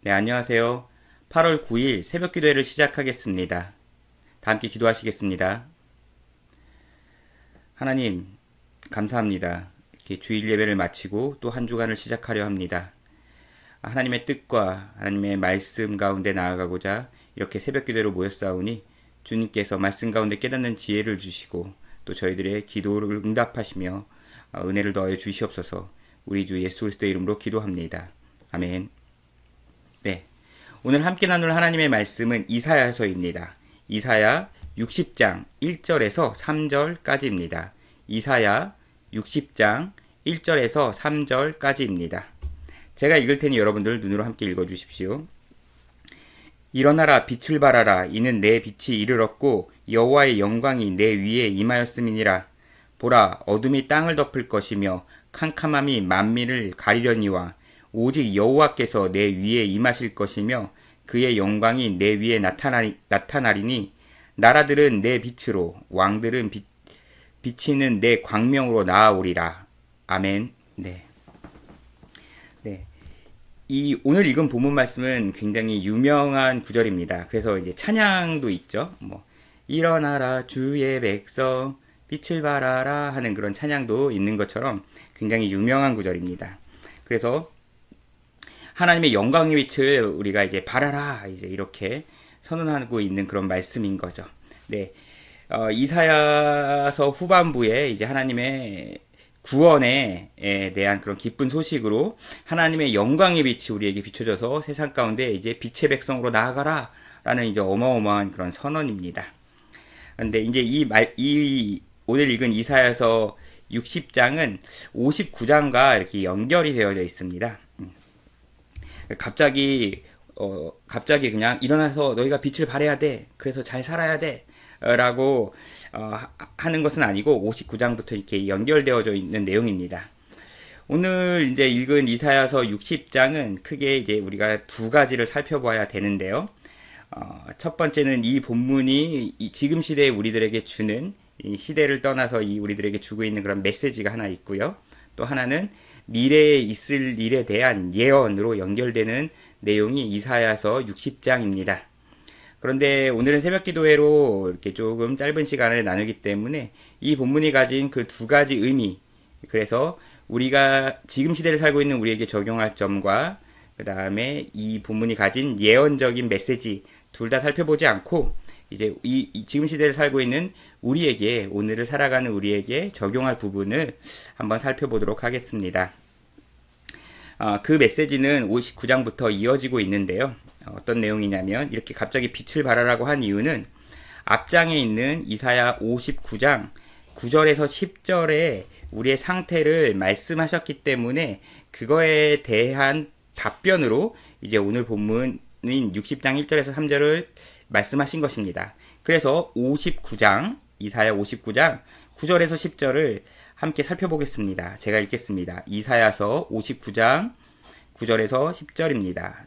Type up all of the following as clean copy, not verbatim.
네, 안녕하세요. 8월 9일 새벽 기도회를 시작하겠습니다. 다 함께 기도하시겠습니다. 하나님, 감사합니다. 이렇게 주일 예배를 마치고 또 한 주간을 시작하려 합니다. 하나님의 뜻과 하나님의 말씀 가운데 나아가고자 이렇게 새벽 기도회로 모였사오니 주님께서 말씀 가운데 깨닫는 지혜를 주시고 또 저희들의 기도를 응답하시며 은혜를 더하여 주시옵소서. 우리 주 예수 그리스도의 이름으로 기도합니다. 아멘. 네, 오늘 함께 나눌 하나님의 말씀은 이사야서입니다. 이사야 60장 1절에서 3절까지입니다. 이사야 60장 1절에서 3절까지입니다. 제가 읽을 테니 여러분들 눈으로 함께 읽어주십시오. 일어나라 빛을 발하라 이는 내 빛이 이르렀고 여호와의 영광이 내 위에 임하였음이니라. 보라 어둠이 땅을 덮을 것이며 캄캄함이 만민을 가리려니와 오직 여호와께서 내 위에 임하실 것이며 그의 영광이 내 위에 나타나리니 나라들은 내 빛으로 왕들은 비치는 내 광명으로 나아오리라. 아멘. 네. 오늘 읽은 본문 말씀은 굉장히 유명한 구절입니다. 그래서 이제 찬양도 있죠. 일어나라 주의 백성 빛을 발하라 하는 그런 찬양도 있는 것처럼 굉장히 유명한 구절입니다. 그래서 하나님의 영광의 빛을 우리가 이제 발하라 이제 이렇게 선언하고 있는 그런 말씀인 거죠. 네. 이사야서 후반부에 이제 하나님의 구원에 대한 그런 기쁜 소식으로 하나님의 영광의 빛이 우리에게 비춰져서 세상 가운데 이제 빛의 백성으로 나아가라 라는 이제 어마어마한 그런 선언입니다. 근데 이제 오늘 읽은 이사야서 60장은 59장과 이렇게 연결이 되어져 있습니다. 갑자기 그냥 일어나서 너희가 빛을 발해야 돼. 그래서 잘 살아야 돼. 라고 하는 것은 아니고 59장부터 이렇게 연결되어져 있는 내용입니다. 오늘 이제 읽은 이사야서 60장은 크게 이제 우리가 두 가지를 살펴봐야 되는데요. 첫 번째는 이 본문이 지금 시대에 우리들에게 주는 이 시대를 떠나서 우리들에게 주고 있는 그런 메시지가 하나 있고요. 또 하나는 미래에 있을 일에 대한 예언으로 연결되는 내용이 이사야서 60장입니다. 그런데 오늘은 새벽 기도회로 이렇게 조금 짧은 시간을 나누기 때문에 이 본문이 가진 그 두 가지 의미, 그래서 우리가 지금 시대를 살고 있는 우리에게 적용할 점과 그 다음에 이 본문이 가진 예언적인 메시지 둘 다 살펴보지 않고 이제 지금 시대를 살고 있는 우리에게, 오늘을 살아가는 우리에게 적용할 부분을 한번 살펴보도록 하겠습니다. 그 메시지는 59장부터 이어지고 있는데요. 어떤 내용이냐면 이렇게 갑자기 빛을 발하라고 한 이유는 앞장에 있는 이사야 59장 9절에서 10절에 우리의 상태를 말씀하셨기 때문에 그거에 대한 답변으로 이제 오늘 본문인 60장 1절에서 3절을 말씀하신 것입니다. 그래서 이사야 59장 9절에서 10절을 함께 살펴보겠습니다. 제가 읽겠습니다. 이사야서 59장 9절에서 10절입니다.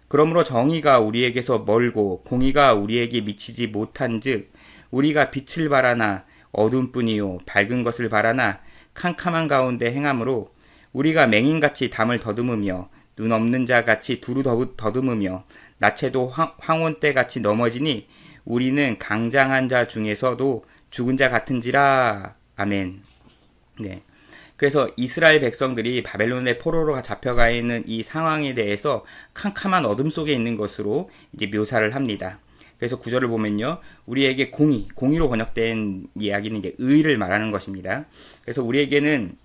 그러므로 정의가 우리에게서 멀고 공의가 우리에게 미치지 못한즉 우리가 빛을 바라나 어둠뿐이요 밝은 것을 바라나 캄캄한 가운데 행함으로 우리가 맹인같이 담을 더듬으며 눈 없는 자같이 두루 더듬으며 나체도 황혼 때같이 넘어지니 우리는 강장한 자 중에서도 죽은 자 같은지라. 아멘. 네. 그래서 이스라엘 백성들이 바벨론의 포로로 잡혀가 있는 이 상황에 대해서 캄캄한 어둠 속에 있는 것으로 이제 묘사를 합니다. 그래서 구절을 보면요, 우리에게 공의로 번역된 이야기는 이제 의를 말하는 것입니다. 그래서 우리에게는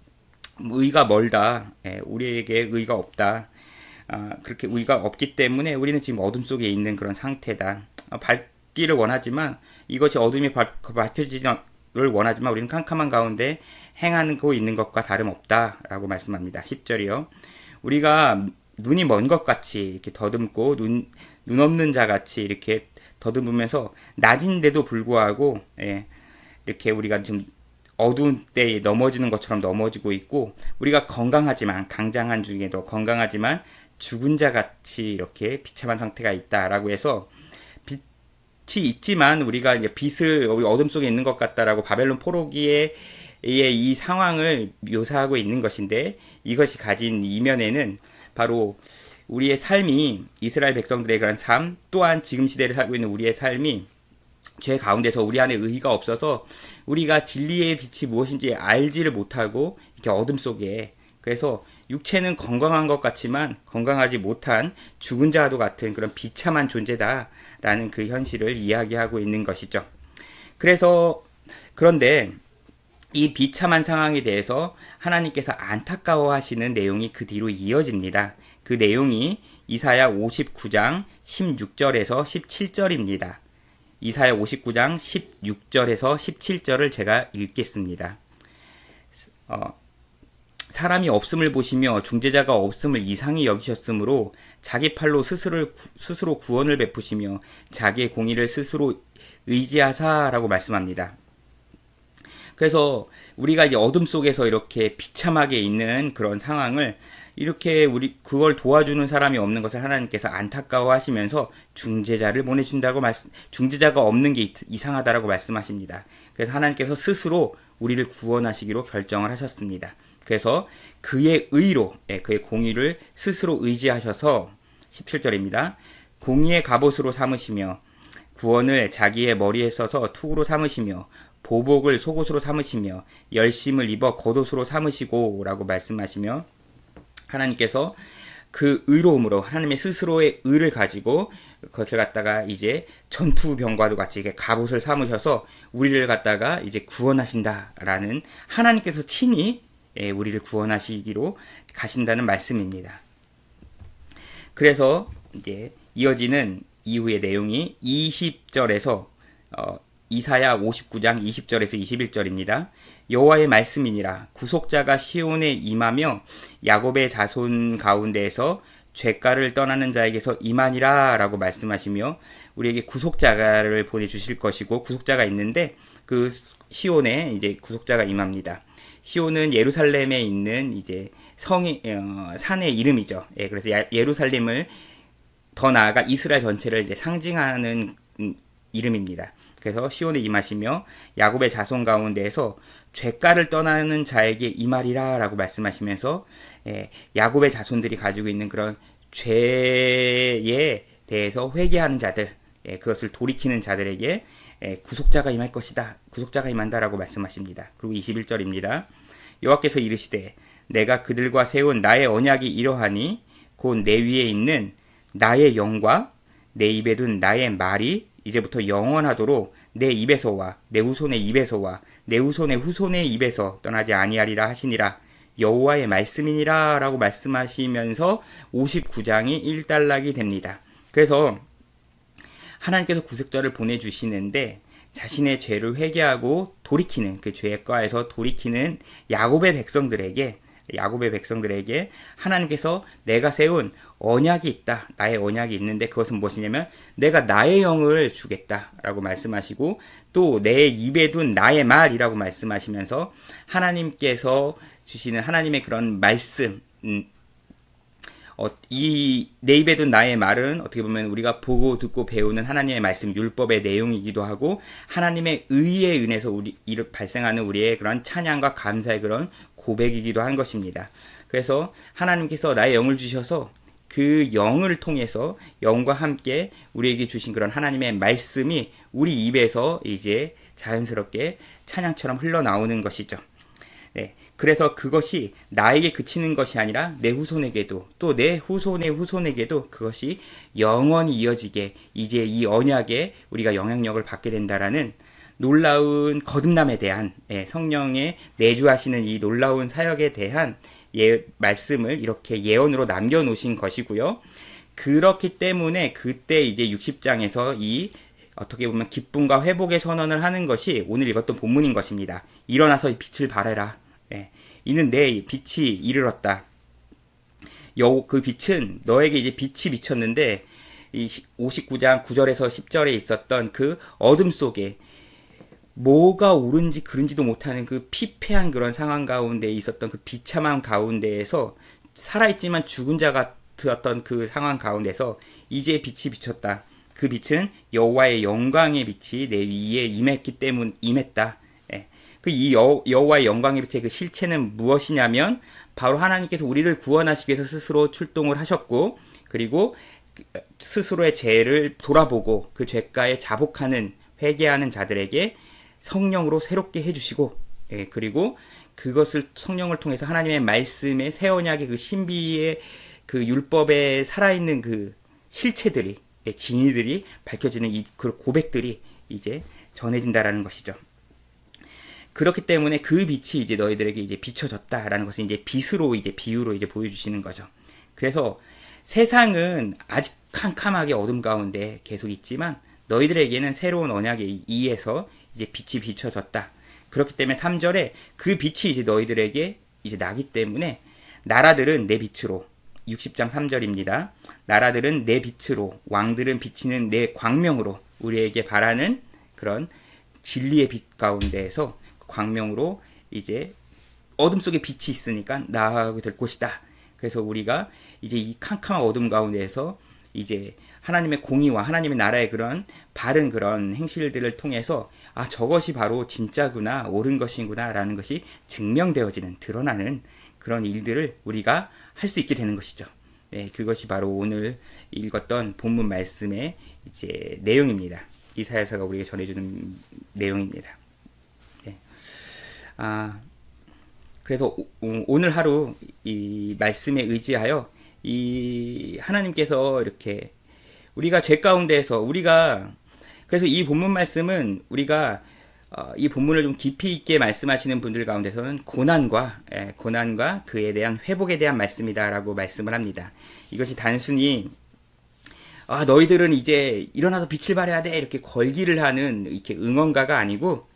의가 멀다, 우리에게 의가 없다. 그렇게 의가 없기 때문에 우리는 지금 어둠 속에 있는 그런 상태다. 밝기를 원하지만 이것이 어둠이 밝혀지지를 원하지만 우리는 캄캄한 가운데 행하고 있는 것과 다름없다라고 말씀합니다. 10절이요. 우리가 눈이 먼 것 같이 이렇게 더듬고 눈 없는 자 같이 이렇게 더듬으면서 낮인데도 불구하고 이렇게 우리가 좀 어두운 때에 넘어지는 것처럼 넘어지고 있고 우리가 건강하지만 강장한 중에도 건강하지만 죽은 자 같이 이렇게 비참한 상태가 있다라고 해서 빛이 있지만 우리가 이제 빛을 어둠 속에 있는 것 같다라고 바벨론 포로기에 이 상황을 묘사하고 있는 것인데 이것이 가진 이면에는 바로 우리의 삶이 이스라엘 백성들의 그런 삶 또한 지금 시대를 살고 있는 우리의 삶이 죄 가운데서 우리 안에 의의가 없어서 우리가 진리의 빛이 무엇인지 알지를 못하고 이렇게 어둠 속에 그래서 육체는 건강한 것 같지만 건강하지 못한 죽은 자도 같은 그런 비참한 존재다라는 그 현실을 이야기하고 있는 것이죠. 그런데 이 비참한 상황에 대해서 하나님께서 안타까워하시는 내용이 그 뒤로 이어집니다. 그 내용이 이사야 59장 16절에서 17절입니다. 이사야 59장 16절에서 17절을 제가 읽겠습니다. 사람이 없음을 보시며 중재자가 없음을 이상히 여기셨으므로 자기 팔로 스스로 구원을 베푸시며 자기의 공의를 스스로 의지하사라고 말씀합니다. 그래서 우리가 이제 어둠 속에서 이렇게 비참하게 있는 그런 상황을 이렇게 그걸 도와주는 사람이 없는 것을 하나님께서 안타까워하시면서 중재자를 보내준다고 중재자가 없는 게 이상하다라고 말씀하십니다. 그래서 하나님께서 스스로 우리를 구원하시기로 결정을 하셨습니다. 그래서 그의 의로, 그의 공의를 스스로 의지하셔서 17절입니다. 공의의 갑옷으로 삼으시며 구원을 자기의 머리에 써서 투구로 삼으시며 보복을 속옷으로 삼으시며 열심을 입어 겉옷으로 삼으시고 라고 말씀하시며 하나님께서 그 의로움으로 하나님의 스스로의 의를 가지고 그것을 갖다가 이제 전투병과도 같이 이렇게 갑옷을 삼으셔서 우리를 갖다가 이제 구원하신다라는 하나님께서 친히 우리를 구원하시기로 가신다는 말씀입니다. 그래서 이제 이어지는 이후의 내용이 20절에서 이사야 59장 20절에서 21절입니다. 여호와의 말씀이니라 구속자가 시온에 임하며 야곱의 자손 가운데에서 죄가를 떠나는 자에게서 임하니라 라고 말씀하시며 우리에게 구속자를 보내주실 것이고 구속자가 있는데 그 시온에 이제 구속자가 임합니다. 시온은 예루살렘에 있는 이제 산의 이름이죠. 그래서 예루살렘을 더 나아가 이스라엘 전체를 이제 상징하는 이름입니다. 그래서 시온에 임하시며 야곱의 자손 가운데에서 죄가를 떠나는 자에게 임하리라 라고 말씀하시면서 야곱의 자손들이 가지고 있는 그런 죄에 대해서 회개하는 자들 그것을 돌이키는 자들에게 구속자가 임할 것이다. 구속자가 임한다 라고 말씀하십니다. 그리고 21절입니다. 여호와께서 이르시되 내가 그들과 세운 나의 언약이 이러하니 곧 내 위에 있는 나의 영과 내 입에 둔 나의 말이 이제부터 영원하도록 내 입에서와 내 후손의 입에서와 내 후손의 후손의 입에서 떠나지 아니하리라 하시니라 여호와의 말씀이니라 라고 말씀하시면서 59장이 일단락이 됩니다. 그래서 하나님께서 구속자를 보내주시는데 자신의 죄를 회개하고 돌이키는 그 죄과에서 돌이키는 야곱의 백성들에게 하나님께서 내가 세운 언약이 있다. 나의 언약이 있는데 그것은 무엇이냐면 내가 나의 영을 주겠다라고 말씀하시고 또 내 입에 둔 나의 말이라고 말씀하시면서 하나님께서 주시는 하나님의 그런 말씀 이 내 입에 둔 나의 말은 어떻게 보면 우리가 보고 듣고 배우는 하나님의 말씀 율법의 내용이기도 하고 하나님의 의에 은해서 발생하는 우리의 그런 찬양과 감사의 그런 고백이기도 한 것입니다. 그래서 하나님께서 나의 영을 주셔서 그 영을 통해서 영과 함께 우리에게 주신 그런 하나님의 말씀이 우리 입에서 이제 자연스럽게 찬양처럼 흘러나오는 것이죠. 네, 그래서 그것이 나에게 그치는 것이 아니라 내 후손에게도 또 내 후손의 후손에게도 그것이 영원히 이어지게 이제 이 언약에 우리가 영향력을 받게 된다라는 놀라운 거듭남에 대한 성령의 내주하시는 이 놀라운 사역에 대한 말씀을 이렇게 예언으로 남겨놓으신 것이고요. 그렇기 때문에 그때 이제 60장에서 이 어떻게 보면 기쁨과 회복의 선언을 하는 것이 오늘 읽었던 본문인 것입니다. 일어나서 빛을 발해라. 이는 내 빛이 이르렀다. 그 빛은 너에게 이제 빛이 비쳤는데 이 59장 9절에서 10절에 있었던 그 어둠 속에 뭐가 옳은지 그른지도 못하는 그 피폐한 그런 상황 가운데 있었던 그 비참한 가운데에서 살아있지만 죽은 자 같았던 그 상황 가운데서 이제 빛이 비쳤다. 그 빛은 여호와의 영광의 빛이 내 위에 임했다. 그 이 여호와의 영광의 빛의 그 실체는 무엇이냐면 바로 하나님께서 우리를 구원하시기 위해서 스스로 출동을 하셨고 그리고 스스로의 죄를 돌아보고 그 죄가에 자복하는 회개하는 자들에게 성령으로 새롭게 해주시고, 예, 그리고 그것을 성령을 통해서 하나님의 말씀의 새 언약의 그 신비의 그 율법에 살아있는 그 실체들이, 예, 진리들이 밝혀지는 이 그 고백들이 이제 전해진다라는 것이죠. 그렇기 때문에 그 빛이 이제 너희들에게 이제 비춰졌다라는 것을 이제 빛으로 이제 비유로 이제 보여주시는 거죠. 그래서 세상은 아직 캄캄하게 어둠 가운데 계속 있지만 너희들에게는 새로운 언약에 의해서 이제 빛이 비춰졌다. 그렇기 때문에 3절에 그 빛이 이제 너희들에게 이제 나기 때문에 나라들은 내 빛으로, 60장 3절입니다. 나라들은 내 빛으로, 왕들은 비치는 내 광명으로 우리에게 바라는 그런 진리의 빛 가운데에서 광명으로 이제 어둠 속에 빛이 있으니까 나아가게 될 곳이다. 그래서 우리가 이제 이 캄캄한 어둠 가운데에서 이제 하나님의 공의와 하나님의 나라의 그런 바른 그런 행실들을 통해서 아, 저것이 바로 진짜구나, 옳은 것이구나 라는 것이 증명되어지는, 드러나는 그런 일들을 우리가 할 수 있게 되는 것이죠. 네, 그것이 바로 오늘 읽었던 본문 말씀의 이제 내용입니다. 이사야서가 우리에게 전해주는 내용입니다. 네. 그래서 오늘 하루 이 말씀에 의지하여 이 하나님께서 이렇게 우리가 죄 가운데에서 우리가, 그래서 이 본문 말씀은 우리가 이 본문을 좀 깊이 있게 말씀하시는 분들 가운데서는 고난과 그에 대한 회복에 대한 말씀이다라고 말씀을 합니다. 이것이 단순히 너희들은 이제 일어나서 빛을 발해야 돼 이렇게 걸기를 하는 이렇게 응원가가 아니고,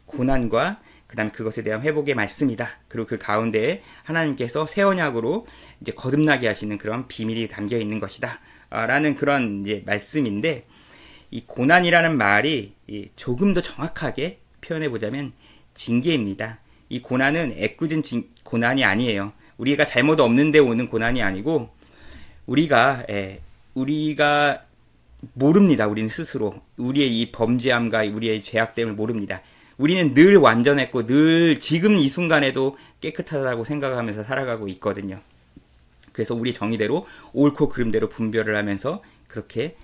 고난과 그다음에 그것에 대한 회복의 말씀이다. 그리고 그 가운데에 하나님께서 새 언약으로 이제 거듭나게 하시는 그런 비밀이 담겨 있는 것이다. 라는 그런 이제 말씀인데, 이 고난이라는 말이 조금 더 정확하게 표현해 보자면 징계입니다. 이 고난은 애꿎은 고난이 아니에요. 우리가 잘못 없는데 오는 고난이 아니고 우리가 모릅니다. 우리는 스스로 우리의 이 범죄함과 우리의 죄악됨을 모릅니다. 우리는 늘 완전했고 늘 지금 이 순간에도 깨끗하다고 생각하면서 살아가고 있거든요. 그래서 우리 정의대로 옳고 그름대로 분별을 하면서 그렇게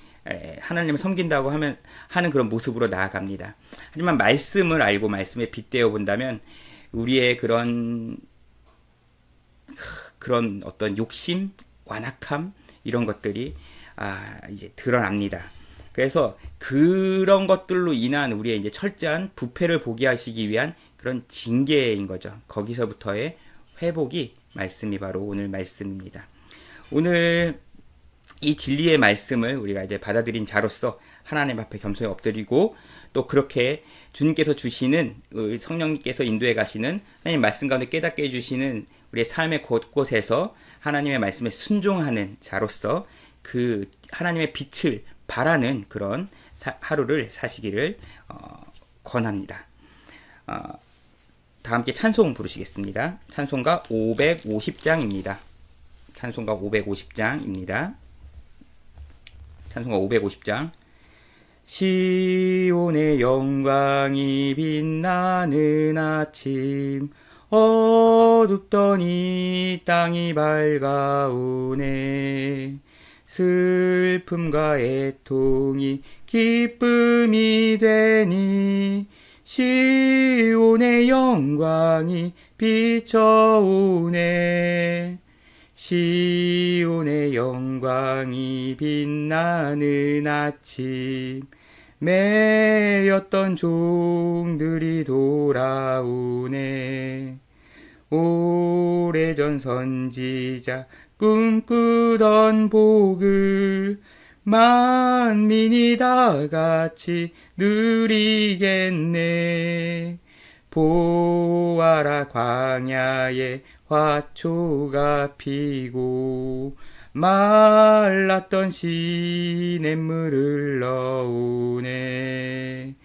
하나님을 섬긴다고 하는 그런 모습으로 나아갑니다. 하지만 말씀을 알고 말씀에 빗대어 본다면 우리의 그런 어떤 욕심, 완악함 이런 것들이 이제 드러납니다. 그래서 그런 것들로 인한 우리의 이제 철저한 부패를 보게 하시기 위한 그런 징계인 거죠. 거기서부터의 회복이 말씀이 바로 오늘 말씀입니다. 오늘 이 진리의 말씀을 우리가 이제 받아들인 자로서 하나님 앞에 겸손히 엎드리고 또 그렇게 주님께서 주시는 성령님께서 인도해 가시는 하나님 말씀 가운데 깨닫게 해주시는 우리의 삶의 곳곳에서 하나님의 말씀에 순종하는 자로서 그 하나님의 빛을 바라는 그런 하루를 사시기를 권합니다. 다 함께 찬송 부르시겠습니다. 찬송가 550장입니다. 찬송가 550장입니다. 찬송가 550장. 시온의 영광이 빛나는 아침, 어둡던 이 땅이 밝아오네. 슬픔과 애통이 기쁨이 되니 시온의 영광이 비춰오네. 시온의 영광이 빛나는 아침, 매였던 종들이 돌아오네. 오래전 선지자 꿈꾸던 복을 만민이 다 같이 누리겠네. 보아라 광야에 화초가 피고 말랐던 시냇물을 흘러오네.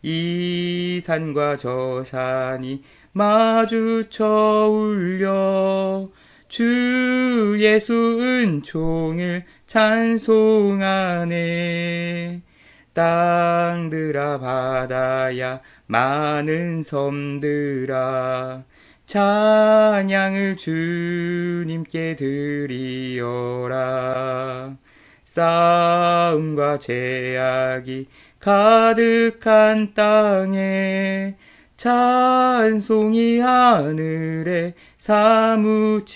이 산과 저 산이 마주쳐 울려 주 예수 은총을 찬송하네. 땅들아 바다야 많은 섬들아 찬양을 주님께 드리어라. 싸움과 죄악이 가득한 땅에 찬송이 하늘에 사무치네.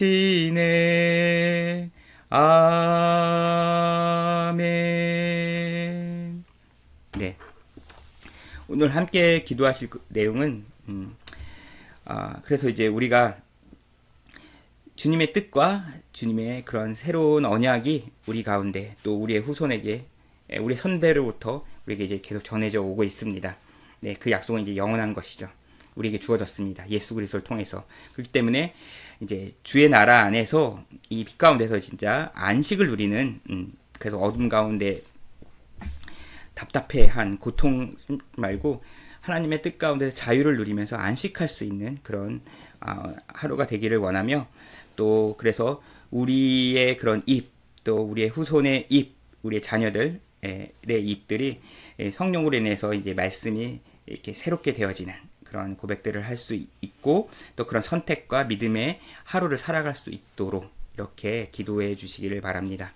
아멘. 네. 오늘 함께 기도하실 내용은 그래서 이제 우리가 주님의 뜻과 주님의 그런 새로운 언약이 우리 가운데 또 우리의 후손에게 우리 선대로부터 우리에게 이제 계속 전해져 오고 있습니다. 네, 그 약속은 이제 영원한 것이죠. 우리에게 주어졌습니다. 예수 그리스도를 통해서. 그렇기 때문에 이제 주의 나라 안에서 이 빛 가운데서 진짜 안식을 누리는 그래서 어둠 가운데 답답해한 고통 말고 하나님의 뜻 가운데서 자유를 누리면서 안식할 수 있는 그런 하루가 되기를 원하며, 또 그래서 우리의 그런 입, 또 우리의 후손의 입, 우리의 자녀들의 입들이 성령으로 인해서 이제 말씀이 이렇게 새롭게 되어지는 그런 고백들을 할 수 있고, 또 그런 선택과 믿음의 하루를 살아갈 수 있도록 이렇게 기도해 주시기를 바랍니다.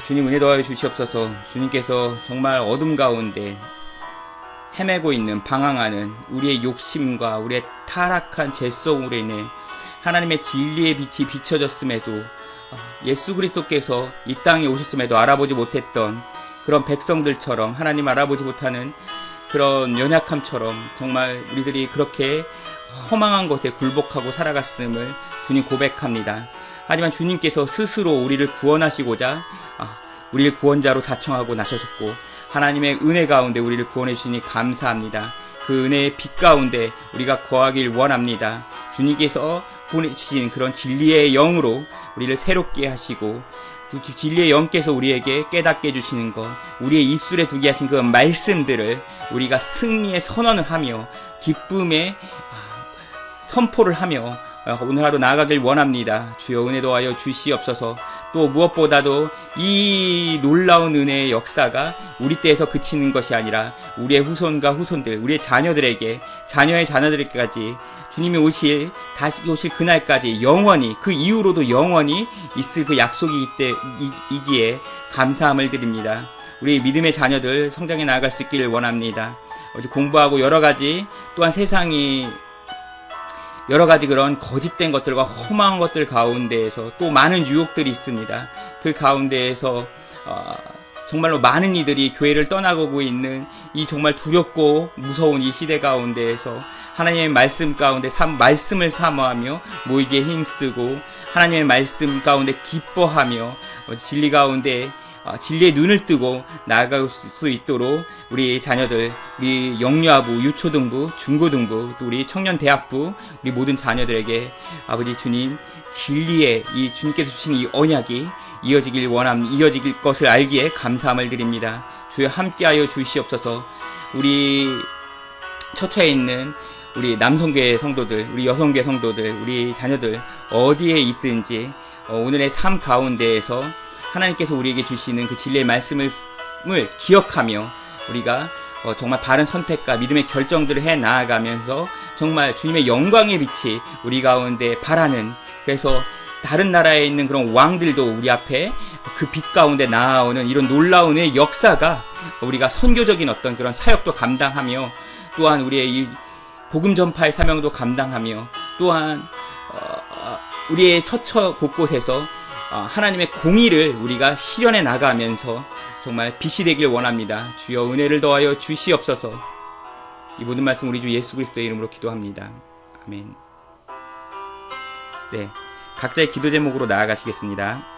주님 은혜 더하여 주시옵소서. 주님께서 정말 어둠 가운데 헤매고 있는, 방황하는 우리의 욕심과 우리의 타락한 죄성으로 인해 하나님의 진리의 빛이 비춰졌음에도, 예수 그리스도께서 이 땅에 오셨음에도 알아보지 못했던 그런 백성들처럼, 하나님 알아보지 못하는 그런 연약함처럼 정말 우리들이 그렇게 허망한 것에 굴복하고 살아갔음을 주님 고백합니다. 하지만 주님께서 스스로 우리를 구원하시고자 우리를 구원자로 자청하고 나서셨고, 하나님의 은혜 가운데 우리를 구원해 주시니 감사합니다. 그 은혜의 빛 가운데 우리가 거하길 원합니다. 주님께서 보내주신 그런 진리의 영으로 우리를 새롭게 하시고, 진리의 영께서 우리에게 깨닫게 해주시는 것, 우리의 입술에 두게 하신 그 말씀들을 우리가 승리의 선언을 하며 기쁨의 선포를 하며 오늘 하루 나아가길 원합니다. 주여 은혜 더하여 주시옵소서. 또 무엇보다도 이 놀라운 은혜의 역사가 우리 때에서 그치는 것이 아니라 우리의 후손과 후손들, 우리의 자녀들에게, 자녀의 자녀들에게까지 주님이 다시 오실 그날까지 영원히, 그 이후로도 영원히 있을 그 약속이 이기에 감사함을 드립니다. 우리 믿음의 자녀들 성장해 나아갈 수 있기를 원합니다. 어제 공부하고 또한 세상이 여러 가지 그런 거짓된 것들과 허망한 것들 가운데에서 또 많은 유혹들이 있습니다. 그 가운데에서 정말로 많은 이들이 교회를 떠나가고 있는 이 정말 두렵고 무서운 이 시대 가운데에서 하나님의 말씀 가운데 말씀을 사모하며 모이기에 힘쓰고, 하나님의 말씀 가운데 기뻐하며 진리 가운데 진리의 눈을 뜨고 나아갈 수 있도록 우리 자녀들, 우리 영유아부, 유초등부, 중고등부, 또 우리 청년대학부, 우리 모든 자녀들에게 아버지 주님 진리의 이 주님께서 주신 이 언약이 이어지길 것을 알기에 감사함을 드립니다. 주여 함께하여 주시옵소서. 우리 처처에 있는 우리 남성교회 성도들, 우리 여성교회 성도들, 우리 자녀들 어디에 있든지 오늘의 삶 가운데에서 하나님께서 우리에게 주시는 그 진리의 말씀을 기억하며 우리가 정말 바른 선택과 믿음의 결정들을 해 나아가면서 정말 주님의 영광의 빛이 우리 가운데 발하는, 그래서 다른 나라에 있는 그런 왕들도 우리 앞에 그 빛 가운데 나아오는 이런 놀라운 역사가 우리가 선교적인 어떤 그런 사역도 감당하며, 또한 우리의 이 복음 전파의 사명도 감당하며, 또한 우리의 처처 곳곳에서 하나님의 공의를 우리가 실현해 나가면서 정말 빛이 되길 원합니다. 주여 은혜를 더하여 주시옵소서. 이 모든 말씀 우리 주 예수 그리스도의 이름으로 기도합니다. 아멘. 네, 각자의 기도 제목으로 나아가시겠습니다.